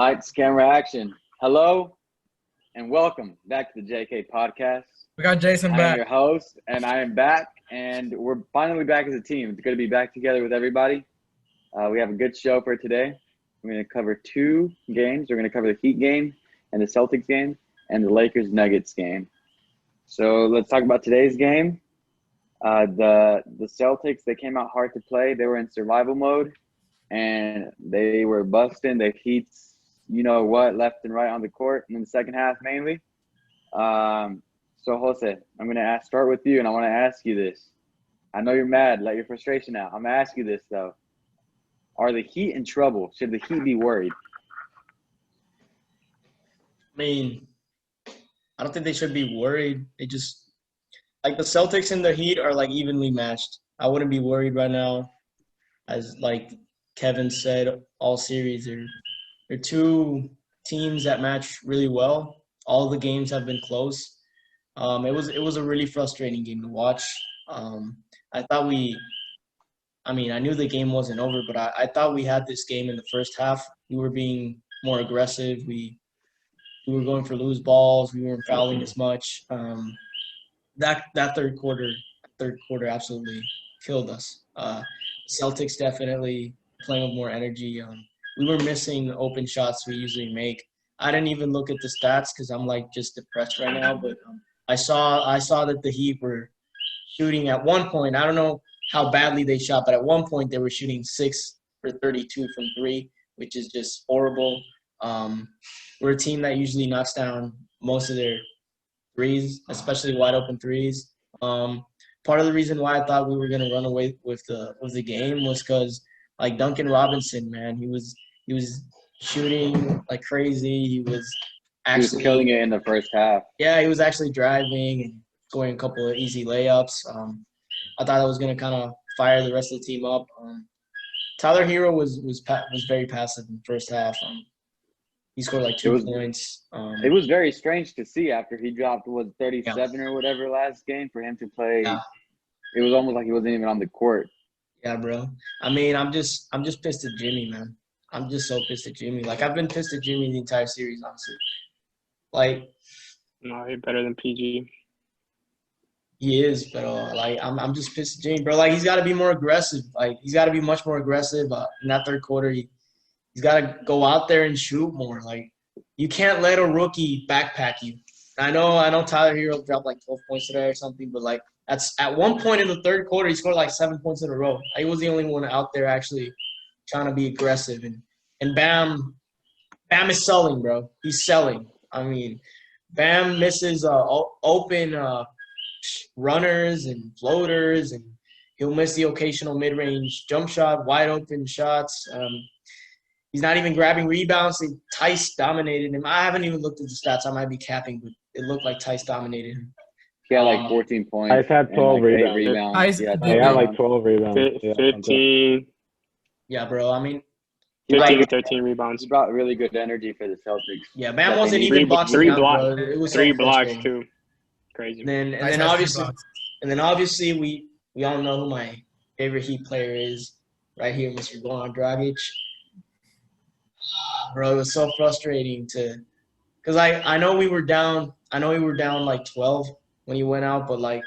Lights, camera, action. Hello and welcome back to the JK podcast. We got Jason I am back. your host, and I am back, and we're finally back as a team. It's good to be back together with everybody. We have a good show for today. We're going to cover two games. We're going to cover the Heat game and the Celtics game and the Lakers-Nuggets game. So let's talk about today's game. The Celtics, they came out hard to play. They were in survival mode, and they were busting the Heat's left and right on the court in the second half mainly. So, Jose, I'm going to start with you, and I want to ask you this. I know you're mad. Let your frustration out. I'm going to ask you this, though. Are the Heat in trouble? Should the Heat be worried? I mean, I don't think they should be worried. They just – like the Celtics and the Heat are like evenly matched. I wouldn't be worried right now. As like Kevin said, all series they're two teams that match really well. All the games have been close. It was a really frustrating game to watch. I knew the game wasn't over, but I thought we had this game in the first half. We were being more aggressive. We were going for loose balls. We weren't fouling as much. That third quarter absolutely killed us. Celtics definitely playing with more energy. We were missing open shots we usually make. I didn't even look at the stats because I'm like just depressed right now. But I saw that the Heat were shooting at one point. I don't know how badly they shot, but at one point they were shooting 6 for 32 from three, which is just horrible. We're a team that usually knocks down most of their threes, especially wide open threes. Part of the reason why I thought we were gonna run away with the game was because like Duncan Robinson, man, he was shooting like crazy. He was killing it in the first half. Yeah, he was actually driving and scoring a couple of easy layups. I thought that was going to kind of fire the rest of the team up. Tyler Hero was very passive in the first half. He scored like 2 points. It was very strange to see after he dropped 37 or whatever last game for him to play. Yeah. It was almost like he wasn't even on the court. Yeah, bro. I mean, I'm just pissed at Jimmy, man. I'm just so pissed at Jimmy. Like I've been pissed at Jimmy the entire series, honestly. Like, no, he's better than PG. He is, but I'm just pissed at Jimmy, bro. Like he's got to be more aggressive. Like he's got to be much more aggressive in that third quarter. He's got to go out there and shoot more. Like you can't let a rookie backpack you. I know Tyler Hero dropped like 12 points today or something, but like that's at one point in the third quarter he scored like 7 points in a row. He was the only one out there actually trying to be aggressive, and Bam is selling, bro. He's selling. I mean, Bam misses open runners and floaters, and he'll miss the occasional mid-range jump shot, wide open shots. He's not even grabbing rebounds. Tice dominated him. I haven't even looked at the stats. I might be capping, but it looked like Tice dominated him. He had like 14 points. Tice had 12 rebounds. Tice had like 12 rebounds. 15. Yeah, bro. I mean, 15 or 13 rebounds. He brought really good energy for the Celtics. Yeah, Bam wasn't even boxing down, bro. It was three blocks too. Crazy. And then obviously we all know who my favorite Heat player is right here, Mr. Goran Dragic. Bro, it was so frustrating because I know we were down like 12 when he went out, but like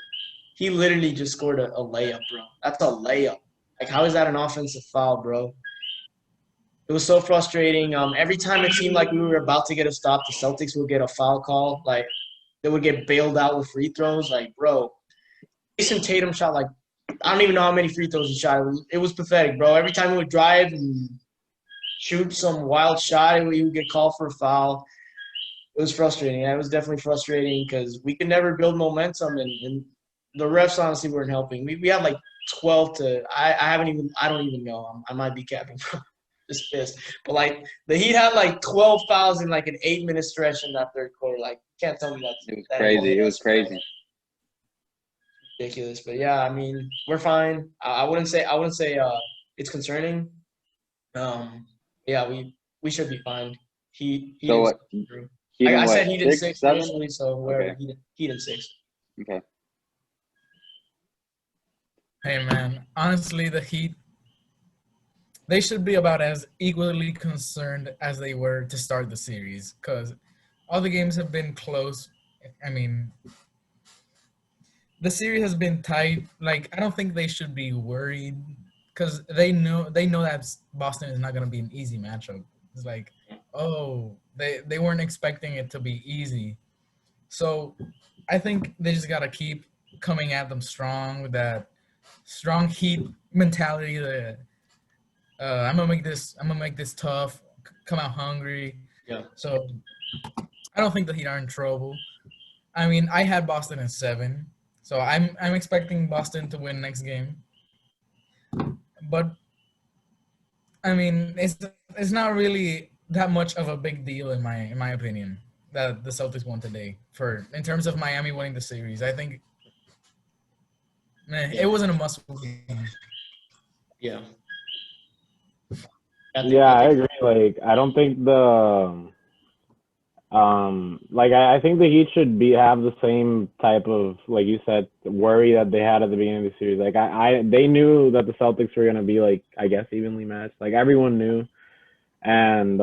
he literally just scored a layup, bro. That's a layup. Like how is that an offensive foul, bro? It was so frustrating. Every time it seemed like we were about to get a stop, the Celtics would get a foul call. Like they would get bailed out with free throws. Like, bro, Jason Tatum shot like I don't even know how many free throws he shot. It was pathetic, bro. Every time he would drive and shoot some wild shot, he would get called for a foul. It was frustrating. It was definitely frustrating because we could never build momentum, and the refs honestly weren't helping. We had like 12 to – I don't even know. I might be capping, bro. Just pissed. But, like, the Heat had, like, 12 fouls in, like, an 8-minute stretch in that third quarter. Like, you can't tell me that. It was crazy. It was crazy. Ridiculous. But, yeah, I mean, we're fine. I wouldn't say it's concerning. Yeah, we should be fine. He so what? I said Heat in 6 initially, so we're Heat in 6. Okay. Hey, man. Honestly, the Heat they should be about as equally concerned as they were to start the series because all the games have been close. I mean, the series has been tight. Like, I don't think they should be worried because they know that Boston is not going to be an easy matchup. It's like, oh, they weren't expecting it to be easy. So I think they just got to keep coming at them strong with that strong Heat mentality that I'm gonna make this tough, come out hungry. Yeah. So I don't think the Heat are in trouble. I mean, I had Boston in 7, so I'm expecting Boston to win next game. But I mean, it's not really that much of a big deal in my opinion that the Celtics won today. For in terms of Miami winning the series, I think it wasn't a must-win game. Yeah. Yeah, I agree. Like, I don't think I think the Heat should have the same type of, like you said, worry that they had at the beginning of the series. Like, they knew that the Celtics were gonna be, like, I guess, evenly matched. Like, everyone knew, and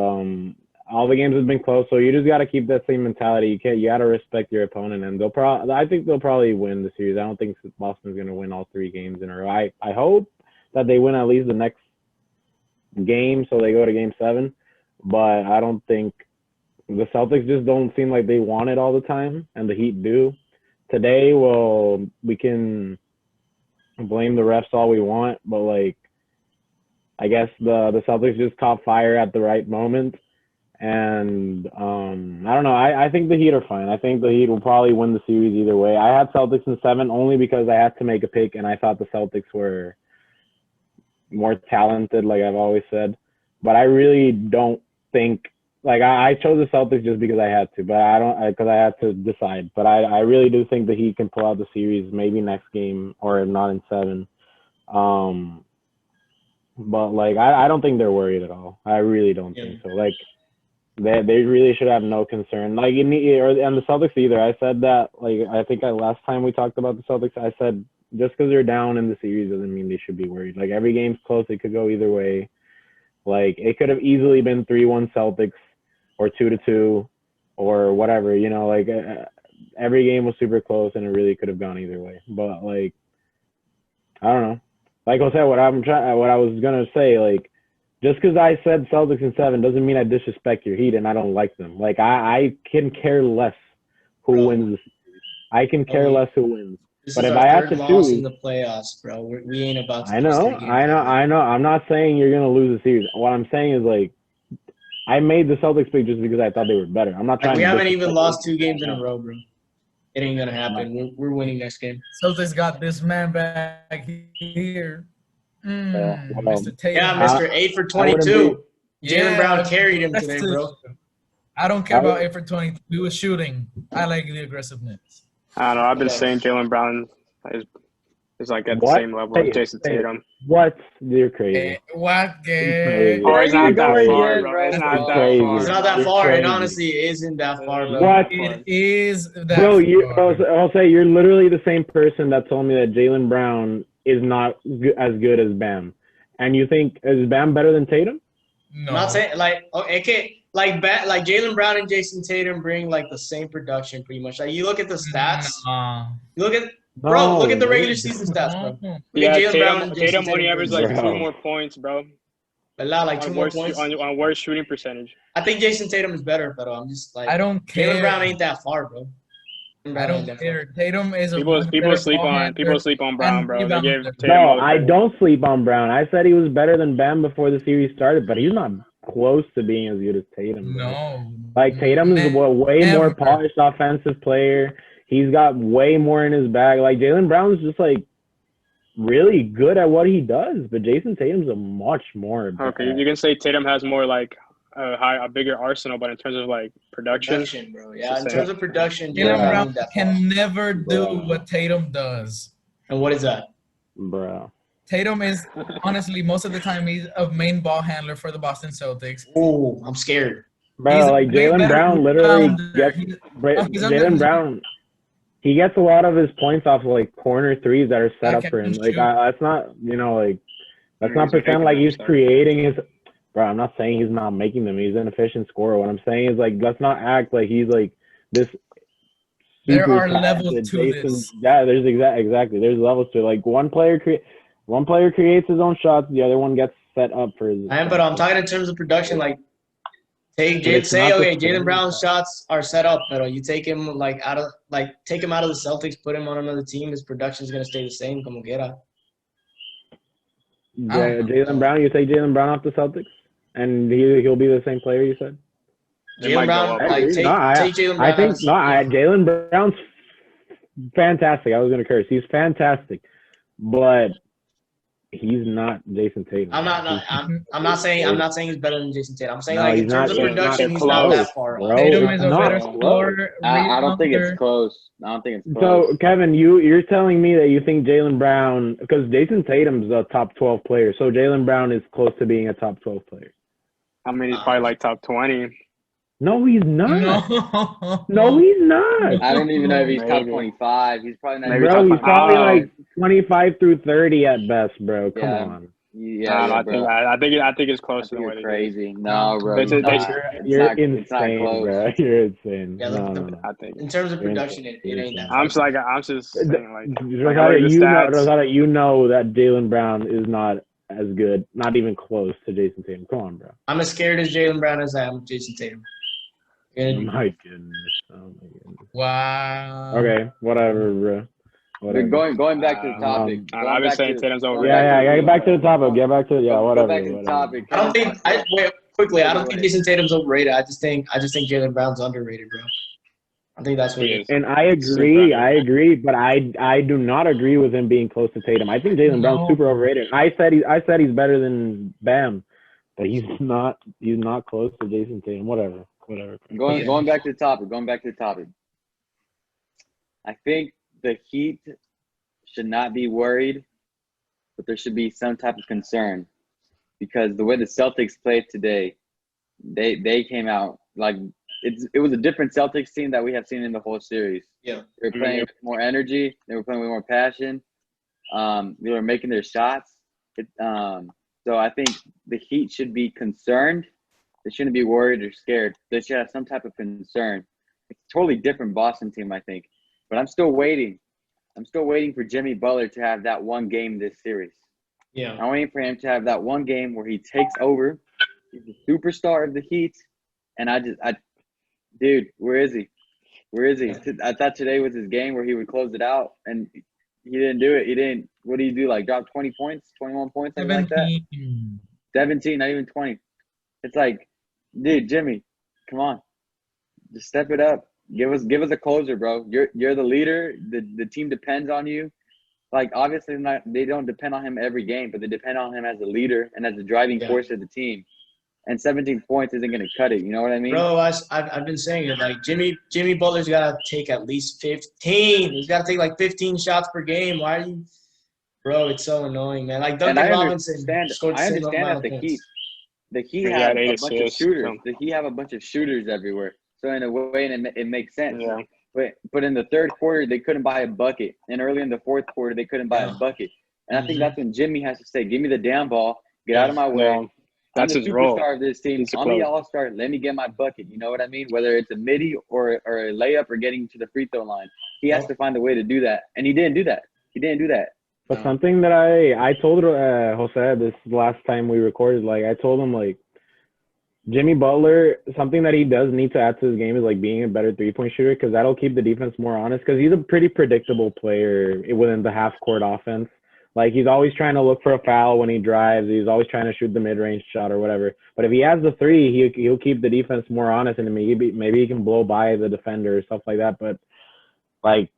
all the games have been close. So you just got to keep that same mentality. You got to respect your opponent, and I think they'll probably win the series. I don't think Boston's gonna win all 3 games in a row. I hope that they win at least the next game, so they go to Game 7. But I don't think. The Celtics just don't seem like they want it all the time, and the Heat do. Today, well, we can blame the refs all we want, but, like, I guess the Celtics just caught fire at the right moment. And I don't know. I think the Heat are fine. I think the Heat will probably win the series either way. I had Celtics in 7 only because I had to make a pick, and I thought the Celtics were more talented, like I've always said. But I really don't think – like, I chose the Celtics just because I had to, but because I had to decide. But I really do think the Heat can pull out the series maybe next game, or if not in 7. But, like, I don't think they're worried at all. I really don't think so. Like, they really should have no concern. Like, and the Celtics either. I said that, like, I think last time we talked about the Celtics, I said just because they're down in the series doesn't mean they should be worried. Like, every game's close. It could go either way. Like, it could have easily been 3-1 Celtics or 2-2 or whatever, you know, like every game was super close and it really could have gone either way. But, like, I don't know. Like I said, what I was going to say, like, just because I said Celtics in 7 doesn't mean I disrespect your Heat and I don't like them. Like, I can care less who wins. I can care less who wins. But if I have to choose in the playoffs, bro, we ain't about to. I know. I'm not saying you're gonna lose the series. What I'm saying is, like, I made the Celtics pick just because I thought they were better. I'm not trying. We haven't even lost 2 games in a row, bro. It ain't gonna happen. We're winning next game. Celtics got this man back here. Mr. Tatum. Yeah, Mr. 8 for 22. Jaylen Brown carried him today, bro. I don't care about 8 for 22. He was shooting. I like the aggressiveness. I don't know. I've been saying Jaylen Brown is like at the same level as Jason Tatum. What? You're crazy. What? It's not that far, bro. It's not that far. It's not that far. It honestly isn't that far, bro. What? It is that far. I'll say you're literally the same person that told me that Jaylen Brown is not as good as Bam. And you think, is Bam better than Tatum? No. I'm not saying, like, okay. Like Jaylen Brown and Jason Tatum bring like the same production pretty much. Like, you look at the stats. You look at look at the regular season stats, bro. Yeah, Tatum only averaged like 2 more points, bro. Like 2 more points on worse shooting percentage. I think Jason Tatum is better, but I'm just like, I don't care. Jaylen Brown ain't that far, bro. I don't care. Tatum is people sleep on Brown, bro. They give Tatum. No, I don't sleep on Brown. I said he was better than Bam before the series started, but he's not close to being as good as Tatum. Bro. No. Like, Tatum is a way more polished offensive player. He's got way more in his bag. Like, Jaylen Brown's just, like, really good at what he does, but Jason Tatum's a much more. Okay, you can say Tatum has more, like, a bigger arsenal, but in terms of, like, production bro. Yeah, in terms of production, Jaylen Brown can never do what Tatum does. And what is that? Bro. Tatum is, honestly, most of the time, he's a main ball handler for the Boston Celtics. Oh, I'm scared. Bro, like, Jaylen Brown literally gets Jaylen Brown. He gets a lot of his points off of, like, corner threes that are set up for him. Like, that's not, you know, like, Let's not pretend like he's creating his. Bro, I'm not saying he's not making them. He's an efficient scorer. What I'm saying is like let's not act like he's like this. There Super are levels to Jason, this. yeah, there's exactly. There's levels to it. Like one player creates his own shots, the other one gets set up for his. But I'm talking in terms of production. Like, Jaylen Brown's shots are set up, but you take him out of the Celtics, put him on another team, his production is gonna stay the same, como quiera. Jaylen Brown, you take Jaylen Brown off the Celtics, and he'll be the same player you said. Jaylen Brown, take Jaylen Brown. I think Jaylen Brown's fantastic. I was gonna curse. He's fantastic, but he's not Jason Tatum. I'm not saying he's better than Jason Tatum. I'm saying in terms of production, he's not that far. Tatum is a better scorer. I don't think it's close. So Kevin, you're telling me that you think Jaylen Brown, because Jason Tatum's a top 12 player, so Jaylen Brown is close to being a top 12 player. I mean, he's probably like top 20. No, he's not. No, he's not. I don't even know if he's top 25. He's probably not. Bro, he's probably like 25 through 30 at best, bro. Come on. Yeah, bro. I think it's closer than what it is. Crazy. No, bro. You're insane, bro. You're insane. Yeah, no. I think in terms of production, it ain't that. I'm just saying, like Rosado, you know that Jaylen Brown is not as good, not even close to Jason Tatum. Come on, bro. I'm as scared as Jaylen Brown as I am Jason Tatum. Oh my goodness. Wow. Okay, whatever, bro. Whatever. Going back to the topic. I've been saying Tatum's over. Get back to the topic. Whatever. Go back to the topic. I don't think Jason Tatum's overrated. I just think Jaylen Brown's underrated, bro. I think that's what it is. And I agree, but I do not agree with him being close to Tatum. I think Jaylen Brown's super overrated. I said he's better than Bam, but he's not close to Jason Tatum. Whatever. Going back to the topic. I think the Heat should not be worried, but there should be some type of concern because the way the Celtics played today, they came out like it was a different Celtics team that we have seen in the whole series. Yeah, they were playing with more energy. They were playing with more passion. They were making their shots. So I think the Heat should be concerned. They shouldn't be worried or scared. They should have some type of concern. It's a totally different Boston team, I think. But I'm still waiting. I'm still waiting for Jimmy Butler to have that one game this series. Yeah. I'm waiting for him to have that one game where he takes over. He's the superstar of the Heat. And dude, where is he? I thought today was his game where he would close it out. And he didn't do it. He didn't. What do you do? Like drop 20 points, 21 points, something 17. like that? 17, not even 20. It's like, dude, Jimmy, come on. Just step it up. Give us a closer, bro. You're the leader. The team depends on you. Like obviously they don't depend on him every game, but they depend on him as a leader and as a driving force of the team. And 17 points isn't going to cut it. You know what I mean? Bro, I've been saying it. Like Jimmy Butler's got to take at least 15. He's got to take like 15 shots per game. Why are you – bro, it's so annoying, man. Like Duncan Robinson scored the same amount of points. The Heat have a bunch of shooters. The Heat have a bunch of shooters everywhere. So in a way, it makes sense. Yeah. But in the third quarter, they couldn't buy a bucket. And early in the fourth quarter, they couldn't buy a bucket. And I think that's when Jimmy has to say, give me the damn ball. Get out of my way. Yeah. That's I'm the his superstar role. of this team. I'm the all-star. Let me get my bucket. You know what I mean? Whether it's a midi or a layup or getting to the free throw line. He has to find a way to do that. And he didn't do that. But something that I told Jose this last time we recorded, like I told him like Jimmy Butler, something that he does need to add to his game is like being a better three-point shooter because that'll keep the defense more honest because he's a pretty predictable player within the half-court offense. Like he's always trying to look for a foul when he drives. He's always trying to shoot the mid-range shot or whatever. But if he has the three, he'll keep the defense more honest and maybe he can blow by the defender or stuff like that. But like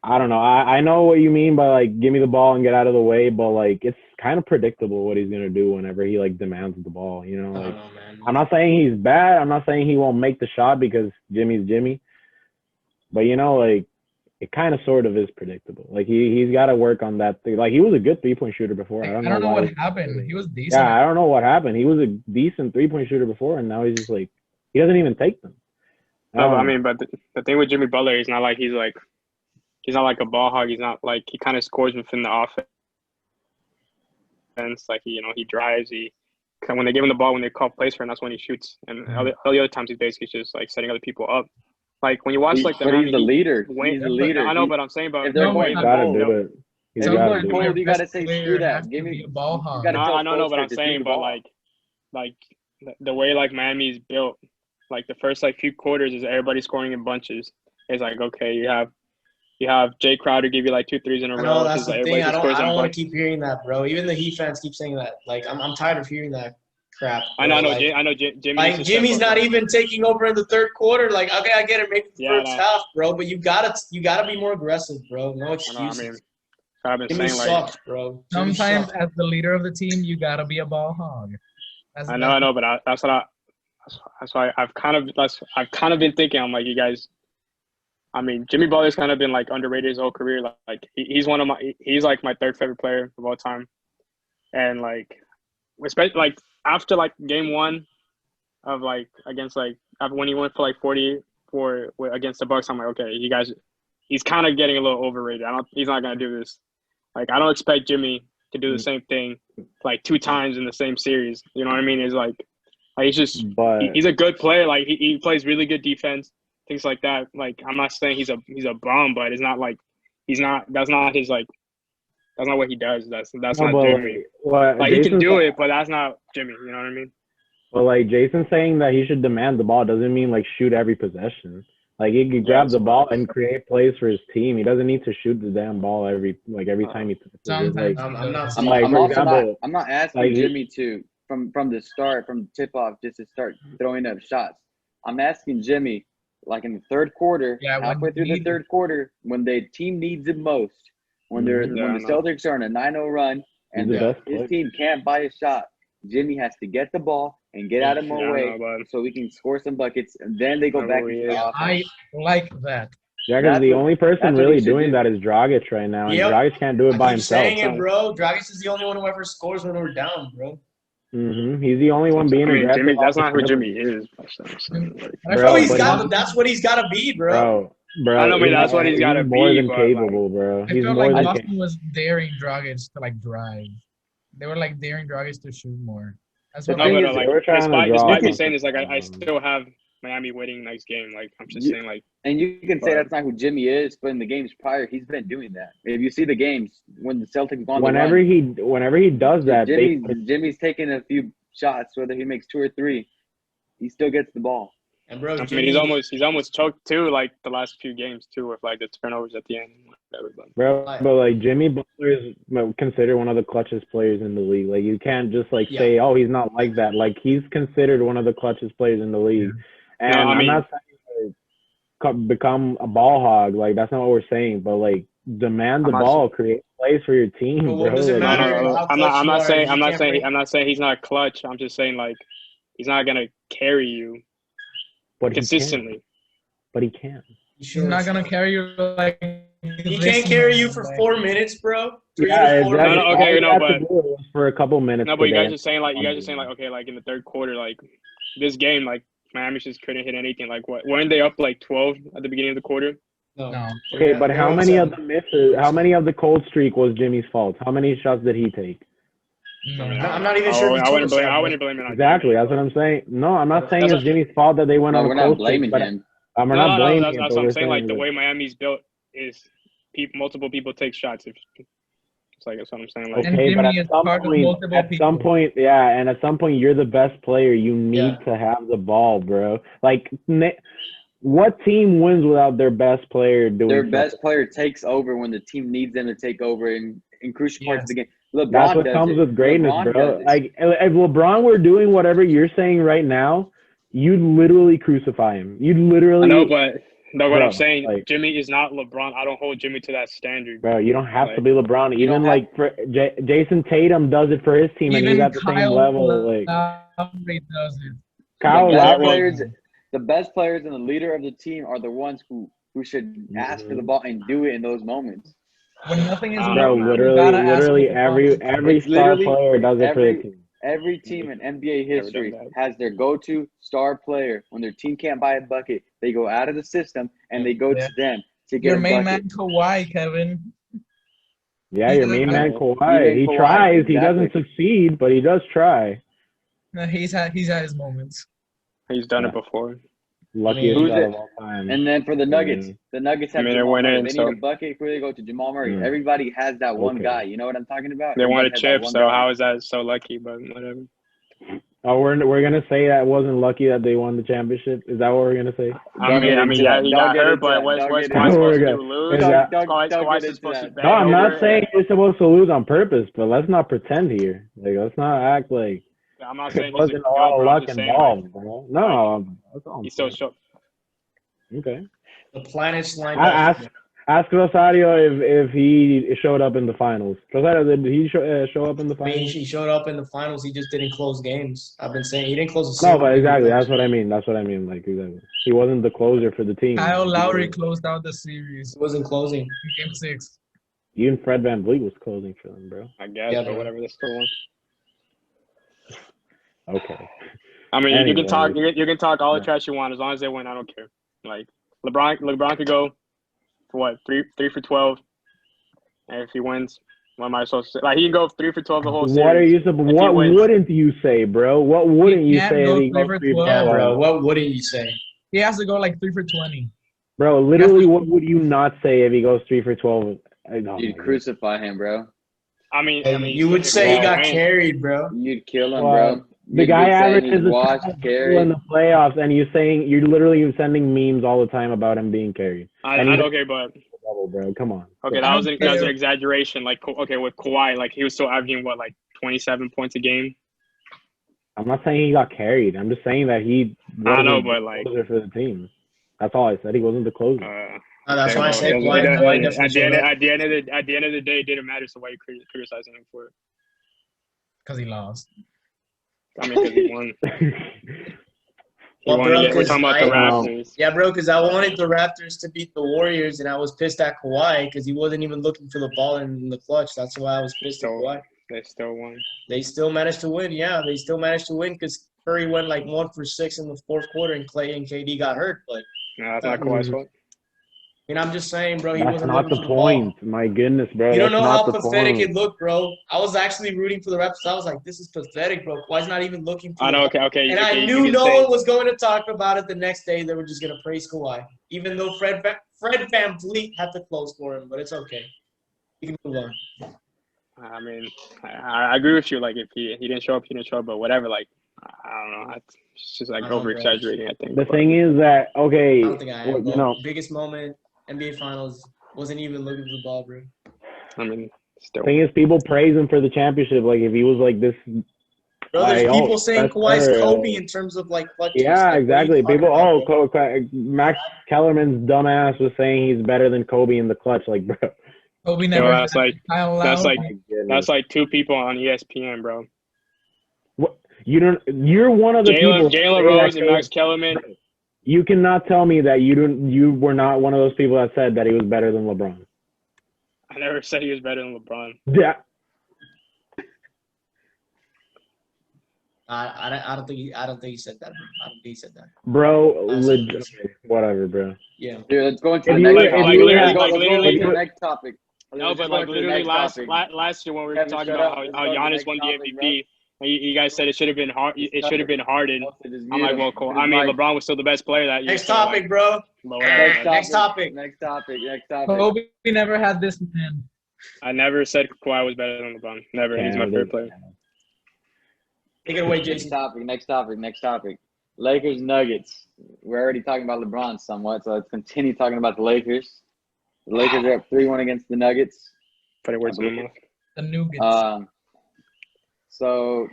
I don't know. I know what you mean by like give me the ball and get out of the way, but like it's kind of predictable what he's gonna do whenever he like demands the ball. You know, like I'm not saying he's bad. I'm not saying he won't make the shot because Jimmy's Jimmy. But you know, like it kind of sort of is predictable. Like he's got to work on that thing. Like he was a good 3-point shooter before. I don't know what happened. He was decent. Yeah, I don't know what happened. He was a decent 3-point shooter before, and now he's just like he doesn't even take them. No, I mean, but the thing with Jimmy Butler, he's not like a ball hog. He's not like he kind of scores within the offense. Like he drives. When they give him the ball, when they call plays for him, that's when he shoots. And all the other times he's basically just like setting other people up. Like when you watch like the But he's the leader. He's the leader. I know, but I'm saying, but if they're No, going He's got to do it. He's If they're got to going do cold, it. you got to Best say player screw that. has to Give be me. a ball You hog. got to tell I don't know, but Spoelstra I'm to saying, give the but ball. like the way like Miami's built, like the first like few quarters is everybody scoring in bunches. It's like, okay, you have Jay Crowder give you like 2 threes in a I row, know which that's is the like thing. everybody just scores I in don't want to bunches. keep hearing that, bro. Even the Heat fans keep saying that. Like I'm tired of hearing that crap. Bro. I know, like, Jimmy. Like Jimmy's not even taking over in the third quarter. Like, okay, I get it, maybe the first half, bro. But you gotta be more aggressive, bro. No excuses. I mean, I've been Jimmy saying sucks, bro. Jimmy Sometimes, sucks. as the leader of the team, you gotta be a ball hog. I know, but that's why I've kind of been thinking. I'm like, you guys. I mean, Jimmy Butler's kind of been like underrated his whole career. Like he's he's like my third favorite player of all time, and like, especially like after like game 1 of like against like when he went for like 40 against the Bucks, I'm like, okay, you guys, he's kind of getting a little overrated. He's not gonna do this. Like I don't expect Jimmy to do the same thing like 2 times in the same series. You know what I mean? It's like he's just he's a good player. Like he plays really good defense. Things like that. Like I'm not saying he's a bum, but it's not like that's not his like that's not what he does. That's not Jimmy. Like he can do it, but that's not Jimmy. You know what I mean? Well, like Jason's saying that he should demand the ball doesn't mean like shoot every possession. Like he could grab the ball and create plays for his team. He doesn't need to shoot the damn ball every time he touches it. Like, I'm not. I'm not asking Jimmy to from the start, from tip off, just to start throwing up shots. I'm asking Jimmy, like in the third quarter, halfway through the third quarter, when the team needs it most, when the Celtics are on a 9-0 run and his team can't buy a shot, Jimmy has to get the ball and get out of my way so we can score some buckets, and then they go back into the offense. I like that. Yeah, because the only person really doing that is Dragic right now, and Dragic can't do it by himself. Saying it, bro. Dragic is the only one who ever scores when we're down, bro. He's the only one being aggressive. Jimmy, that's not who Jimmy is. Bro, that's what he's got to be, bro. Bro, I know, but that's what he's got to be. More than capable, bro. He's more than Boston was daring Dragic to like drive. They were like daring Dragic to shoot more. That's what despite me saying this, like I still have Miami winning next game. Like I'm just saying, like. And you can say that's not who Jimmy is, but in the games prior, he's been doing that. If you see the games when the Celtics gone, whenever he does that, Jimmy's taking a few shots, whether he makes 2 or 3, he still gets the ball. And bro, I mean, he's almost choked too, like the last few games too, with like the turnovers at the end. Bro, but like Jimmy Butler is considered one of the clutchest players in the league. Like you can't just like say, oh, he's not like that. Like he's considered one of the clutchest players in the league. And I'm not saying like, become a ball hog. Like that's not what we're saying. But like demand the ball, create plays for your team, bro. I'm not saying he's not clutch. I'm just saying like he's not gonna carry you consistently. But he can. He's not gonna carry you like. He can't carry you for 4 minutes, bro. 3 to 4 minutes. But for a couple minutes. No, but you guys are saying like okay, like in the third quarter, like this game, like Miami just couldn't hit anything. Like what? Weren't they up like 12 at the beginning of the quarter? No. Okay, but how many of the misses? How many of the cold streak was Jimmy's fault? How many shots did he take? I'm not even sure. I wouldn't blame it on exactly. That's what I'm saying. No, I'm not saying it's Jimmy's fault that they went on a cold streak. We're not blaming him. That's what I'm saying. Like the way Miami's built is multiple people take shots. It's like that's what I'm saying. Like, okay, but at some point, and at some point, you're the best player. You need to have the ball, bro. Like, what team wins without their best player doing? Their best player takes over when the team needs them to take over in crucial parts of the game. LeBron that's what comes with greatness, bro. Like, if LeBron were doing whatever you're saying right now, you'd literally crucify him. You'd literally. No, but. No, what I'm saying, like, Jimmy is not LeBron. I don't hold Jimmy to that standard. Bro, you don't have to be LeBron. Even like for Jason Tatum does it for his team, and he's at the same level. Like does it. Kyle Lowry. The best players and the leader of the team are the ones who should ask for the ball and do it in those moments. When nothing is bro, literally every star player does it for the team. Every team in NBA history has their go-to star player. When their team can't buy a bucket, they go out of the system and they go to them to get your a main bucket. man Kawhi, Kevin. Yeah, He your doesn't- main man You Kawhi. mean He Kawhi, tries. He exactly. doesn't succeed, but he does try. No, he's had his moments. He's done Yeah. it before. Luckiest Who's shot it? of all time. And then for the Nuggets, the Nuggets I have mean, it Jamal went Murray. in, They need so- a bucket. Where they go to Jamal Murray. Mm. Everybody has that one Okay. guy. You know what I'm talking about? They won a Everybody has that chip, one so guy. how is that so lucky? But whatever. Oh, we're gonna say that wasn't lucky that they won the championship. Is that what we're gonna say? I mean, yeah, he got hurt, but what's Kawhi supposed to do? Lose? Is that- Kawhi's get supposed into to that. bang No, I'm not over. saying you're supposed to lose on purpose, but let's not pretend here. Like, let's not act like I'm not there saying he's a wasn't a lot goat, of bro. I'm luck just saying, involved, bro. No, that's all I'm he's still saying. shook. Okay. The planets lined Ask up. ask Rosario if he showed up in the finals. Rosario, did he show up in the I mean, finals? he showed up in the finals. He just didn't close games. I've been saying he didn't close a No, single but game. exactly. That's what I mean. Like, exactly. He wasn't the closer for the team. Kyle Like, Lowry closed out the series He wasn't closing. in Game 6. even Fred VanVleet was closing for them, bro. I guess, Yeah, but bro. whatever. They still won. Okay. I mean, you Anyway. can talk. You can talk all the Yeah. trash you want as long as they win. I don't care. Like LeBron could go for what 3 for 12, and if he wins, what am I supposed to say? Like he can go 3 for 12 the whole series. What are you supposed? If he What wins. wouldn't you say, bro? What wouldn't you can't say go if he 3 goes for 3 for 12. Yeah, 12? bro. What wouldn't you say? He has to go like 3 for 20. Bro, literally, what would you not say if he goes 3 for 12? You'd crucify him, bro. I mean, You would say he got win. carried, bro. You'd kill him, Well, bro. The You'd guy be saying averages he's a washed, triple in carried. the playoffs, and you're literally sending memes all the time about him being carried. And he's Okay, but double, bro. Come on. okay, that was an exaggeration. Like, okay, with Kawhi, like he was still averaging what, like 27 points a game. I'm not saying he got carried. I'm just saying that he wasn't know, the but, like- closer for the team. That's all I said. He wasn't the closer. That's Okay, why I well, said at Kawhi definitely the showed end, up. at the end of the day, it didn't matter. So why are you criticizing him for it? Because he lost. I mean, because he won. Well, bro, We're talking about the I- Raptors. Yeah, bro, because I wanted the Raptors to beat the Warriors, and I was pissed at Kawhi because he wasn't even looking for the ball in the clutch. That's why I was pissed at Kawhi. They still won. They still managed to win. Yeah, they still managed to win because Curry went like 1 for 6 in the fourth quarter, and Clay and KD got hurt. But No, that's not Kawhi's fault. I mean, I'm just saying, bro, he That's wasn't not looking the for the ball. point. My goodness, bro. You don't That's know not how the pathetic point. it looked, bro. I was actually rooting for the Raptors. I was like, this is pathetic, bro. Kawhi's not even looking for I the know. ball. Okay. And I you knew can no say- one was going to talk about it the next day. They were just going to praise Kawhi, even though Fred VanVleet had to close for him. But it's okay. You can move on. I mean, I agree with you. Like, if he didn't show up, he didn't show up. But whatever. Like, I don't know. It's just like I don't know, over exaggerating. I think. The but- thing is that, okay, I don't think I am, well, bro. you know, Biggest moment, NBA Finals, wasn't even looking for the ball, bro. I mean, still. thing is, people praise him for the championship. Like, if he was like this, Bro, there's I- people saying that's Kawhi's better. Kobe in terms of like clutch. yeah, Like, what are you exactly. talking People, about, bro? Max Kellerman's dumbass was saying he's better than Kobe in the clutch. Like, bro, Kobe never that's had like- Kyle that's Lowry. like- my goodness. That's like 2 people on ESPN, bro. You don't. You're one of the people. Jalen that Rose say and that Max Kellerman. You cannot tell me that you were not one of those people that said that he was better than LeBron. I never said he was better than LeBron. Yeah. I don't think he said that, bro. I don't think he said that. Bro, I said whatever, bro. Yeah. Dude, let's go into If the you next were- topic. if you were- Let's like, go literally- to the next topic. No, Let's but just like go to the literally next last topic. year when we were Kevin, talking shut about up. Let's how go to the Giannis next won the topic, MVP, and you guys said it should have been hard. It should have been Harden. Just I'm mute like, him. well, cool. Put his I mean, mic. LeBron was still the best player that year. Next so, topic, like, bro. but whatever. Next topic. Next topic. Kobe never had this man. I never said Kawhi was better than LeBron. Never. He's my favorite player. Take it away, Next Jason. topic. Lakers Nuggets. We're already talking about LeBron somewhat, so let's continue talking about the Lakers. The Lakers are up 3-1 against the Nuggets. Put it words in my mouth. The Nuggets. So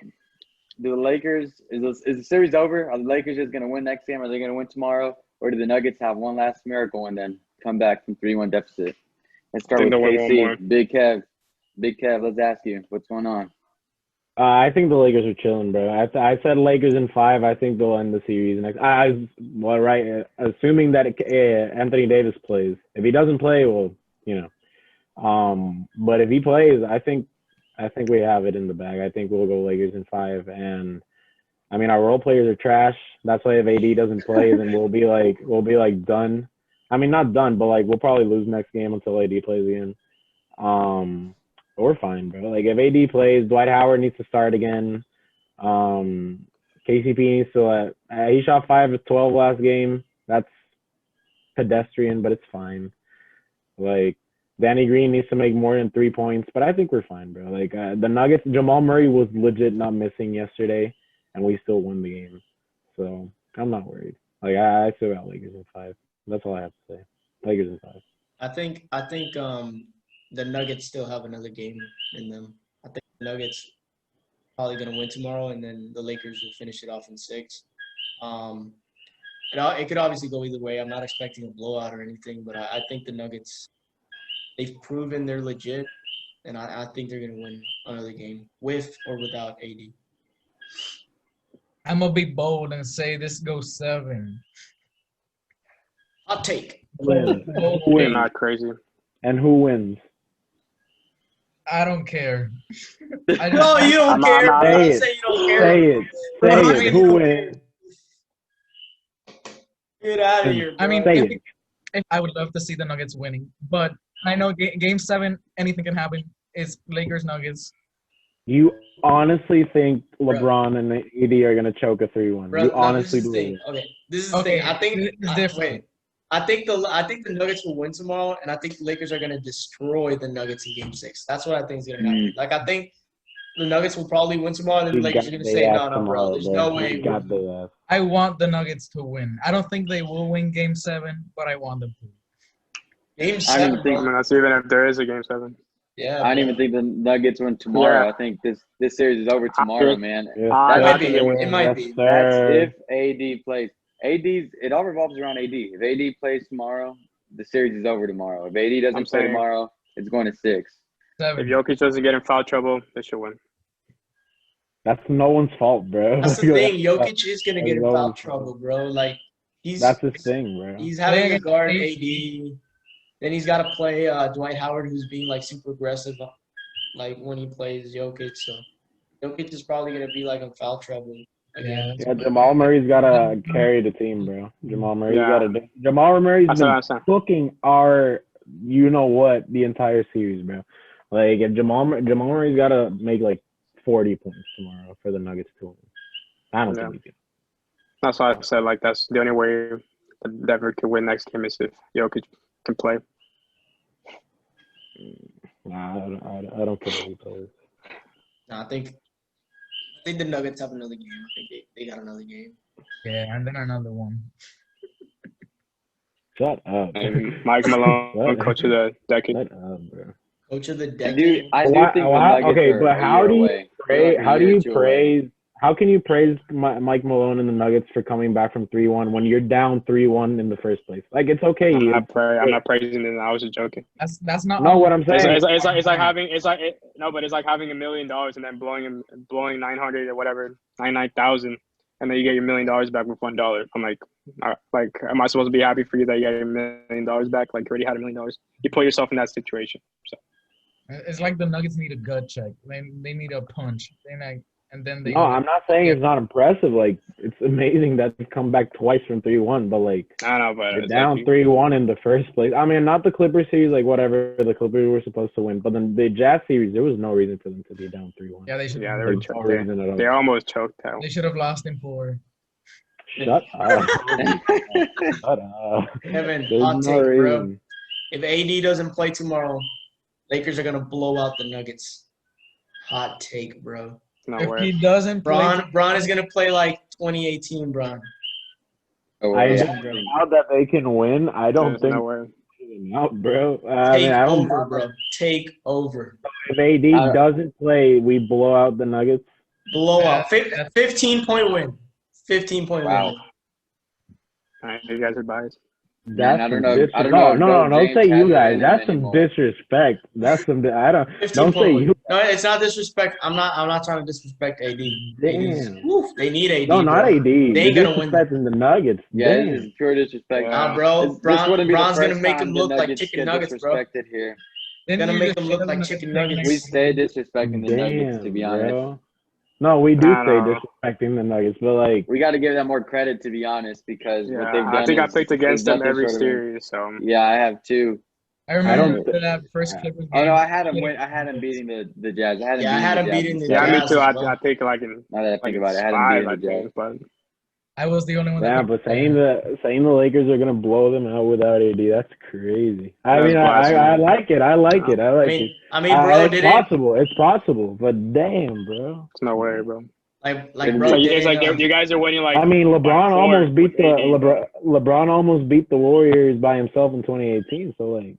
do the Lakers is the series over? Are the Lakers just gonna win next game? Are they gonna win tomorrow? Or do the Nuggets have one last miracle and then come back from 3-1 deficit? Let's start I with think they'll win one more. KC. Big Kev, let's ask you, what's going on? I think the Lakers are chilling, bro. I said Lakers in 5. I think they'll end the series next. Assuming that Anthony Davis plays. If he doesn't play, well, you know. But if he plays, I think we have it in the bag. I think we'll go Lakers in 5. And I mean, our role players are trash. That's why if AD doesn't play, then we'll be like done. I mean, not done, but like we'll probably lose next game until AD plays again. we're fine, bro. Like if AD plays, Dwight Howard needs to start again. KCP needs to he shot 5 of 12 last game. That's pedestrian, but it's fine. Like Danny Green needs to make more than 3 points, but I think we're fine, bro. Like the Nuggets, Jamal Murray was legit not missing yesterday, and we still won the game. So I'm not worried. Like I still got Lakers in 5. That's all I have to say. Lakers in 5. I think the Nuggets still have another game in them. I think the Nuggets probably gonna win tomorrow, and then the Lakers will finish it off in 6. It could obviously go either way. I'm not expecting a blowout or anything, but I think the Nuggets, they've proven they're legit, and I think they're gonna win another game with or without AD. I'm gonna be bold and say this goes 7. Hot take. Wins. Bold. Who You're wins? not crazy. And who wins? I don't care. No, you don't I'm care. not- Bro. Say You it. say you don't care. Say it. Bro, Say I it. mean, Who wins? Get out of here, bro. I mean, Say if I would love to see the Nuggets winning, but I know Game 7, anything can happen. It's Lakers Nuggets. You honestly think LeBron and AD are gonna choke a 3-1? Bro, You no, honestly this is the believe thing. Okay, this is the Okay, thing. I think it's different. wait. I think the Nuggets will win tomorrow, and I think the Lakers are gonna destroy the Nuggets in Game 6. That's what I think is gonna happen. Like I think the Nuggets will probably win tomorrow, and then the You Lakers got are gonna their say, ass "No, bro, tomorrow, there's bro. no way." You got their ass. I want the Nuggets to win. I don't think they will win Game 7, but I want them to. Game I don't 7, even I think- bro. mean, that's even if there is a game 7. Yeah, I don't bro. even think the Nuggets win tomorrow. Yeah. I think this series is over tomorrow, man. Yes, I sir. might be. think It might Yes, be. That's sir. if AD plays. It all revolves around AD. If AD plays tomorrow, the series is over tomorrow. If AD doesn't I'm play saying- tomorrow, it's going to 6. 7. If Jokic doesn't get in foul trouble, they should win. That's no one's fault, bro. That's the thing. Jokic is gonna get in That's foul no- trouble, bro. Like That's his thing, bro. he's having to against guard AD. AD. Then he's got to play Dwight Howard, who's being like super aggressive, like when he plays Jokic. So Jokic is probably gonna be like in foul trouble again. Yeah, Jamal Murray's gotta carry the team, bro. Jamal Murray's That's what I'm been saying. cooking our, you know what, the entire series, bro. Like if Jamal Murray's gotta make like 40 points tomorrow for the Nuggets to win. I don't Yeah. think he can. That's why I said, like, that's the only way the Denver could win next game is if Jokic can play. Nah, I don't care who he plays. No, I think the Nuggets have another game. I think they got another game. Yeah, and then another one. Shut up. And Mike Malone, coach of the decade. Shut up, bro. Coach of the I decade. do think the Why- Nuggets okay, are but a how year do you away. Pray, They're like a how do year or you two away. praise? How can you praise Mike Malone and the Nuggets for coming back from 3-1 when you're down 3-1 in the first place? Like it's okay. I'm not praising it. I was just joking. That's not No, what I'm It's, saying. it's like having it's like having $1 million and then blowing 900 or whatever 99,000, and then you get your $1 million back with $1. I'm like, am I supposed to be happy for you that you got your $1 million back? Like you already had $1 million. You put yourself in that situation. So It's like the Nuggets need a gut check. They need a punch. And then they. No, I'm not saying it's not impressive. Like it's amazing that they've come back twice from 3-1, but like I don't know, but they're it's down like, 3-1 in the first place. I mean, not the Clippers series, like whatever. The Clippers were supposed to win, but then the Jazz series, there was no reason for them to be down 3-1. Yeah, they should. yeah, they were Like, no reason at all. they almost choked out. They should have lost in 4. Shut up. Shut up. Kevin, There's hot no take, bro. reason. If AD doesn't play tomorrow, Lakers are gonna blow out the Nuggets. Hot take, bro. No If way. he doesn't play, Bron is gonna play like 2018, Bron. Oh, I yeah. now that they can win, I don't There's think no way. out, bro. I Take mean, I don't over, bro. Take over. If AD doesn't play, we blow out the Nuggets. Blow out. That's- 15-point win. 15-point Wow. win. All right, you guys are biased. That's I don't some know. I don't No, know. no, if don't James say you has it guys. in That's him some anymore. disrespect. That's some. I don't. 15 Don't point say win. you. No, it's not disrespect. I'm not trying to disrespect AD. Damn. Woof, they need AD. No, not bro. AD. They You're gonna win. disrespecting the Nuggets. Yeah, Damn. this is pure disrespect. Wow. Bro. This wouldn't be the Bron's gonna first make time them the look like Nuggets chicken get nuggets, bro. disrespected here. Gonna make them look like chicken nuggets. We stay disrespecting the Nuggets, to be honest. Bro. No, we do I say don't know. disrespecting the Nuggets, but like, We got to give them more credit, to be honest, because what they've Yeah, done I think I is picked against them nothing every short of- series. So Yeah, I have too. I remember don't- that first Clippers game. Oh no, I had him win. I had him beating the Jazz. I had him Yeah, I had him the Jazz beating the in Yeah, seven. me Jazz too. as well. I think like in Now that I think like about it, I had him 5, beating I the Jazz. think. But I was the only one. Yeah, that but saying the Lakers are gonna blow them out without AD, that's crazy. I mean, I like it. I like it. I like it. I mean, bro, It's didn't possible. It's possible. But damn, bro. it's no way, bro. like It's bro, like- It's like didn't, you guys are winning like. I mean, LeBron by 4 almost beat with AD, bro. LeBron almost beat the Warriors by himself in 2018. So like,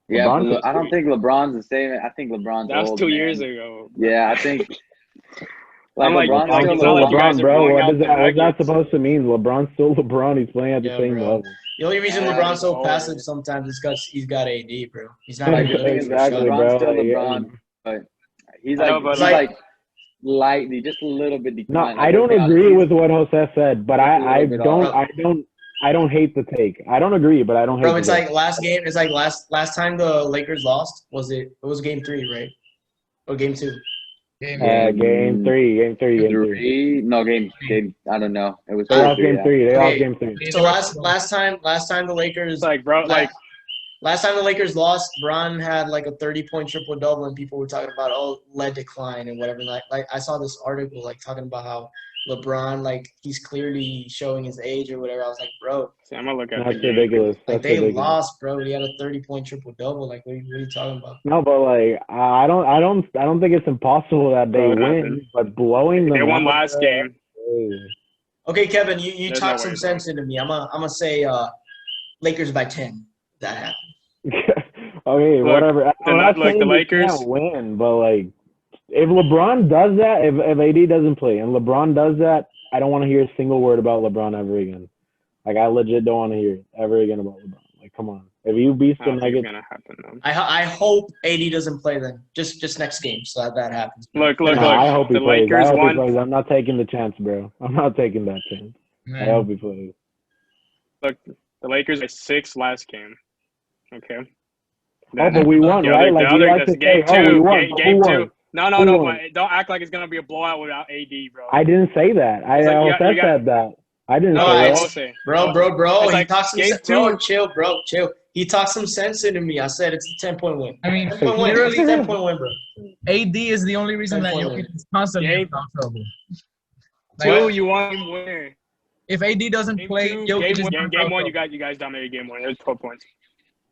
Yeah, LeBron but I don't think LeBron's the same. I think LeBron's That was old, 2 man. years ago. Yeah, I think. Like I'm like, LeBron's like, still it's not like you guys LeBron, are bro. blowing What out is the that? What's that Nuggets. supposed to mean? LeBron's still LeBron. He's playing at the Yeah, same bro. level. The only reason Yeah, LeBron's so no passive way. sometimes is because he's got AD, bro. He's not Like, even looking for exactly, shots. bro. LeBron's still Like, LeBron, but he's I like know, but he's like- like lightly, just a little bit No, declined. I don't agree with what Jose said, but Just a I little bit off. don't hate the take. I don't agree, but I don't hate. Bro, the it's take. like last game. It's like last time the Lakers lost. It was game 3, right? Or game 2? game. Game three. Three. No, game. I don't know. It was They lost three, game yeah. three. They Okay. lost game 3. So last time the Lakers It's like, bro, like last time the Lakers lost, Bron had like a 30-point triple double, and people were talking about lead decline and whatever. Like I saw this article like talking about how LeBron like he's clearly showing his age or whatever. I was like, bro, see, I'm gonna look at That's the game. ridiculous. like That's they ridiculous. lost, bro. He had a 30-point triple double. Like what are you talking about? No, but like I don't think it's impossible that they Bro, it win, happened. but blowing them They won out, last game. Okay, Kevin, you There's talk no some way, bro. sense into me. I'm gonna say Lakers by 10. That happened. Okay, Look, whatever. I'm not look, saying the they Lakers- can't win, but like if LeBron does that, if AD doesn't play and LeBron does that, I don't want to hear a single word about LeBron ever again. Like I legit don't want to hear ever again about LeBron. Like come on, if you beat I the don't think it's Nuggets, gonna happen though. I hope AD doesn't play then. Just next game, so that happens. Look. no, I hope he The plays. Lakers I hope he won. plays. I'm not taking the chance, bro. I'm not taking that chance. I hope he plays. Look, the Lakers by 6 last game. Okay. Oh, but we won, The right? other, Like the you other, like to that's say, game oh, 2. we won. But Game who 2. won? No, Who but won? don't act like it's gonna be a blowout without AD, bro. I didn't say that. I It's like, also you got- said that. I didn't No, say I- that. We'll see. Bro. It's He like talks some game sense. 2. Bro, chill. He talked some sense into me. I said it's a 10-point win. I mean, 10-point win. literally, 10-point win, bro. AD is the only reason that 10-point Jokic win. is constantly in Game- foul trouble. 2, you won game winner. If AD doesn't Game play, 2, Jokic is in game foul 1, trouble. you guys dominated game 1. There's 12 points.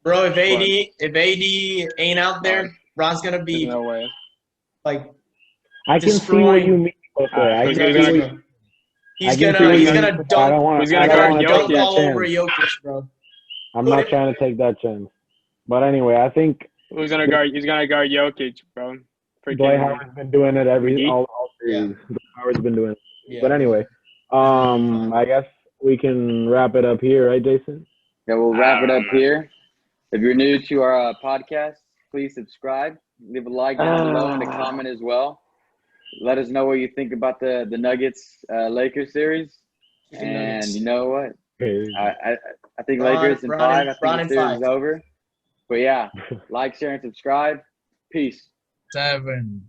Bro, if AD ain't out there, Bron's gonna There's be no way. like I can see what destroying- you mean. Okay, I Who's can gonna- see what you- He's I can see gonna what he's you gonna mean, but I don't dunk want. He's gonna I don't guard want to dunk take that all over chance. Jokic, bro. I'm not trying to take that chance. But anyway, I think He's gonna guard Jokic, bro. Dwight Howard's been doing it McGee? all series. Dwight Howard's been doing it. Yeah. But anyway, I guess we can wrap it up here, right, Jason? Yeah, we'll wrap it up man. here. If you're new to our podcast, please subscribe. Leave a like down below and a comment as well. Let us know what you think about the Nuggets Lakers series. And you know what? Okay. I think Bron- Lakers in Bron 5. in- I Bron think in the series 5. is over. But yeah, like, share, and subscribe. Peace. 7.